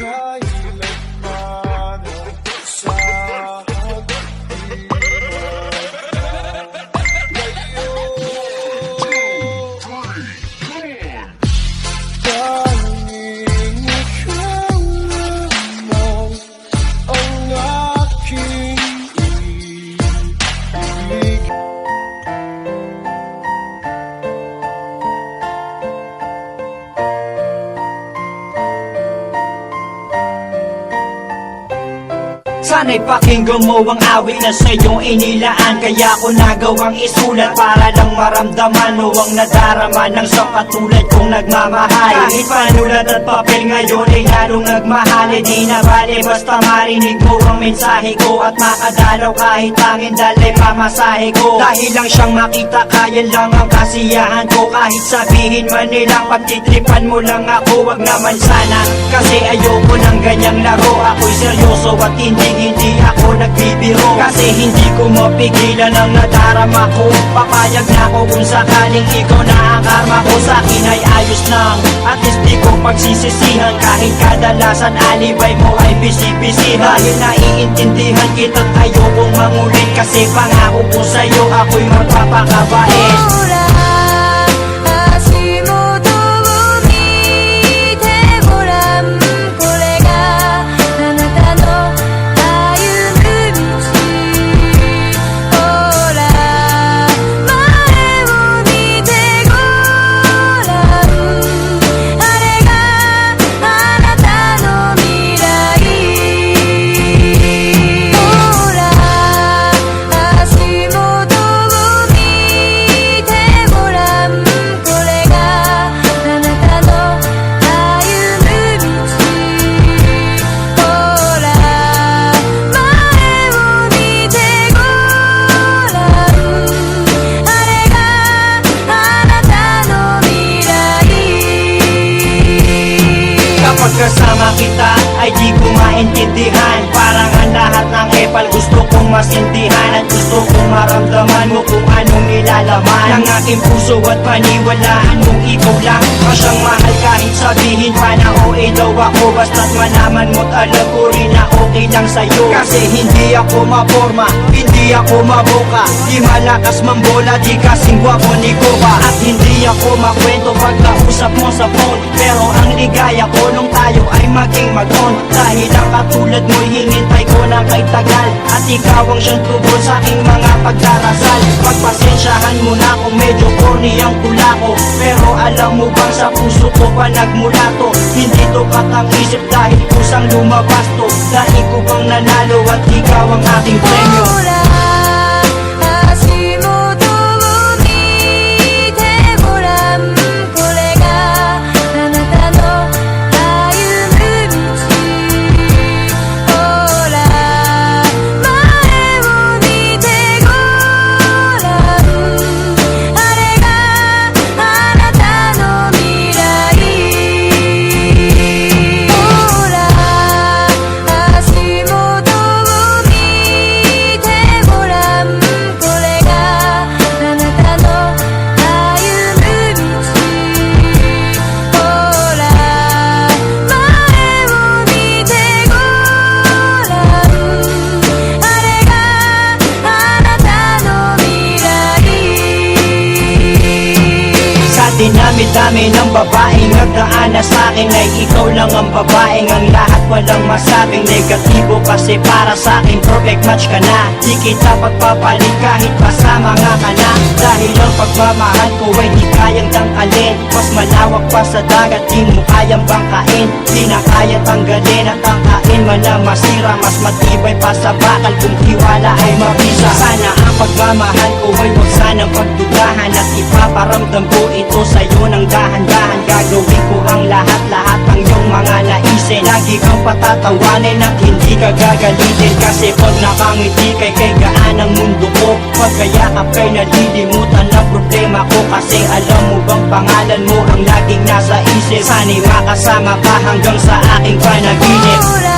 kailanman sa Sana'y pakinggan mo ang awit na sa'yong inilaan. Kaya ko nagawang isulat para lang maramdaman mo ang nadarama ng isang katulad kong nagmamahal. Kahit panulat at papel ngayon ay lalong nagmahal. E di na bale basta marinig mo ang mensahe ko at makadalaw kahit tangin dalay pamasahe ko. Dahil lang siyang makita kaya lang ang kasiyahan ko. Kahit sabihin man nilang pagtitripan mo lang ako, wag naman sana. Kasi ayoko ng ganyang laro. Ako'y seryoso at hindi ako nagbibiro. Kasi hindi ko mapigilan ang nadarama ko. Papayag na ako kung sakaling ikaw na ang karma ko. Sa'kin ay ayos lang, at least di ko pagsisisihan. Kahit kadalasan alibay mo ay bisi-bisi. Dahil naiintindihan kita't ayokong mangulit. Kasi pangako ko sa'yo ako'y magpapakabait. Pagkasama kita ay di ko maintindihan. Parang ang lahat ng epal gusto kong masintihan. At gusto kong maramdaman mo kung anong nilalaman ng aking puso at paniwalaan mong ikaw lang ang siyang mahal. Kahit sabihin pa na OA daw ako, basta't malaman mo't alam ko rin na okay lang sa'yo. Kasi hindi ako maporma, hindi ako maboka, di malakas mambola, di kasing gwapo ni Koba. At hindi ako makwento pag kausap mo sa phone. Pero ang ligaya ko nung tayo ay maging mag-on. Dahil ang katulad mo'y hinintay ko na kay tagal. At ikaw ang siyang tugon sa aking mga pagdarasal. Pagpasensyahan mo na kung medyo corny ang tula ko. Pero alam mo bang sa puso ko pa nagmula to. Hindi to katang-isip dahil kusang lumabas to. Dahil ko bang nanalo at ikaw ang aking premyo. Dinami-dami ng babaeng nagdaan na sa'kin ay ikaw lang ang babaeng ang lahat walang masabing negatibo. Kasi para sa'kin perfect match ka na. Di kita pagpapalit kahit pasama nga ka na. Dahil ang pagmamahal ko ay di kayang tangkalin. Mas malawak pa sa dagat, di mo kayang bangkain. Di na kaya tanggalin at tangkain man na masira. Mas matibay pa sa bakal kung tiwala ay mabisa. Sana ang pagmamahal ko ay huwag sanang pagdudahan. At ipaparamdam ko ito sa'yo ng dahan-dahan. Gagawin ko ang lahat-lahat ng iyong mga naisin. Lagi kang patatawanin at hindi ka gagalitin. Kasi pag nakangiti kay gaan ang mundo ko. Pag kayakap kay nalilimutan ang problema ko. Kasi alam mo bang pangalan mo ang laging nasa isip. Sana'y makasama ka hanggang sa aking panaginip.